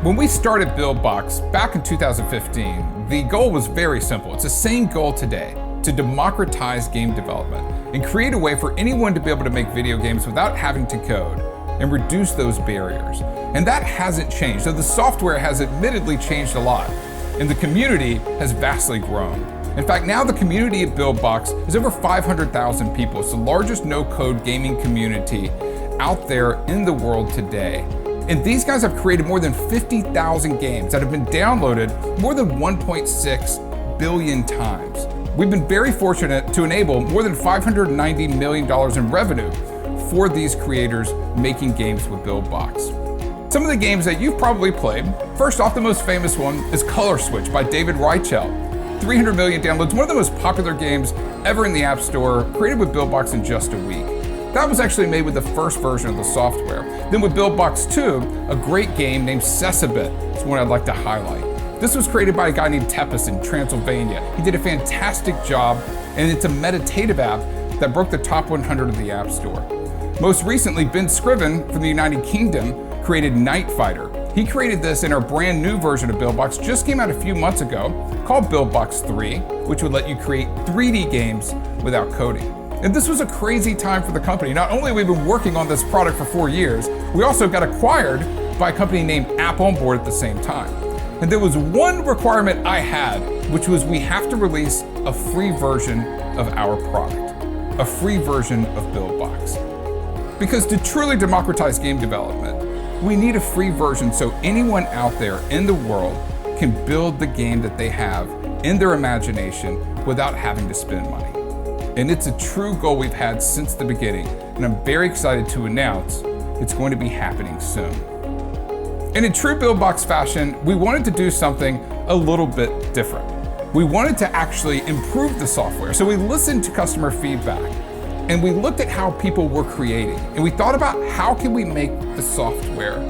When we started Buildbox back in 2015, the goal was very simple. It's the same goal today, to democratize game development and create a way for anyone to be able to make video games without having to code and reduce those barriers. And that hasn't changed. So the software has admittedly changed a lot, and the community has vastly grown. In fact, now the community at Buildbox is over 500,000 people. It's the largest no-code gaming community out there in the world today. And these guys have created more than 50,000 games that have been downloaded more than 1.6 billion times. We've been very fortunate to enable more than $590 million in revenue for these creators making games with Buildbox. Some of the games that you've probably played, first off, the most famous one is Color Switch by David Reichelt. 300 million downloads, one of the most popular games ever in the App Store, created with Buildbox in just a week. That was actually made with the first version of the software. Then with Buildbox 2, a great game named Sesabit is one I'd like to highlight. This was created by a guy named Tepes in Transylvania. He did a fantastic job, and it's a meditative app that broke the top 100 of the App Store. Most recently, Ben Scriven from the United Kingdom created Night Fighter. He created this in our brand new version of Buildbox, just came out a few months ago, called Buildbox 3, which would let you create 3D games without coding. And this was a crazy time for the company. Not only have we been working on this product for 4 years, we also got acquired by a company named App On Board at the same time. And there was one requirement I had, which was we have to release a free version of our product, a free version of Buildbox. Because to truly democratize game development, we need a free version so anyone out there in the world can build the game that they have in their imagination without having to spend money. And it's a true goal we've had since the beginning, and I'm very excited to announce it's going to be happening soon. And in true Buildbox fashion, we wanted to do something a little bit different. We wanted to actually improve the software. So we listened to customer feedback, and we looked at how people were creating, and we thought about how can we make the software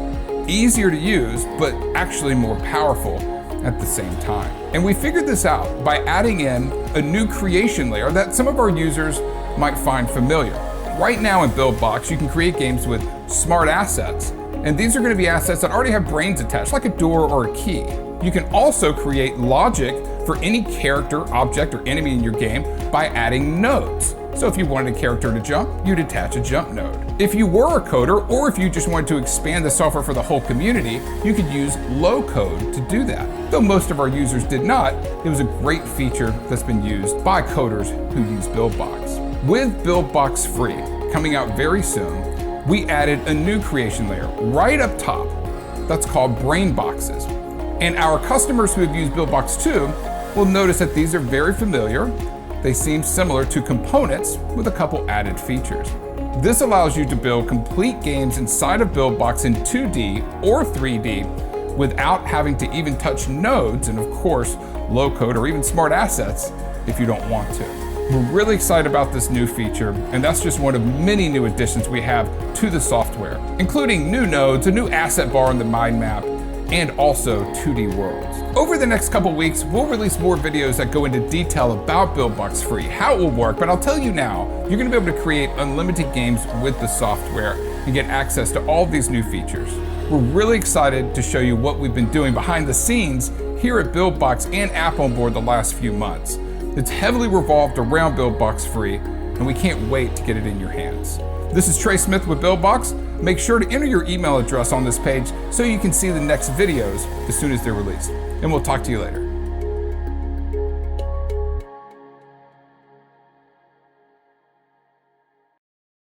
easier to use, but actually more powerful at the same time. And we figured this out by adding in a new creation layer that some of our users might find familiar. Right now in Buildbox, you can create games with smart assets, and these are going to be assets that already have brains attached, like a door or a key. You can also create logic for any character, object, or enemy in your game by adding nodes. So if you wanted a character to jump, you'd attach a jump node. If you were a coder, or if you just wanted to expand the software for the whole community, you could use low code to do that. Though most of our users did not, it was a great feature that's been used by coders who use Buildbox. With Buildbox Free, coming out very soon, we added a new creation layer right up top that's called Brain Boxes. And our customers who have used Buildbox 2 will notice that these are very familiar. They seem similar to components with a couple added features. This allows you to build complete games inside of Buildbox in 2D or 3D without having to even touch nodes and, of course, low code or even smart assets if you don't want to. We're really excited about this new feature, and that's just one of many new additions we have to the software, including new nodes, a new asset bar on the mind map, and also 2D worlds. Over the next couple weeks, we'll release more videos that go into detail about Buildbox Free, how it will work, but I'll tell you now, you're gonna be able to create unlimited games with the software and get access to all of these new features. We're really excited to show you what we've been doing behind the scenes here at Buildbox and App On Board the last few months. It's heavily revolved around Buildbox Free, and we can't wait to get it in your hands. This is Trey Smith with Buildbox. Make sure to enter your email address on this page so you can see the next videos as soon as they're released. And we'll talk to you later.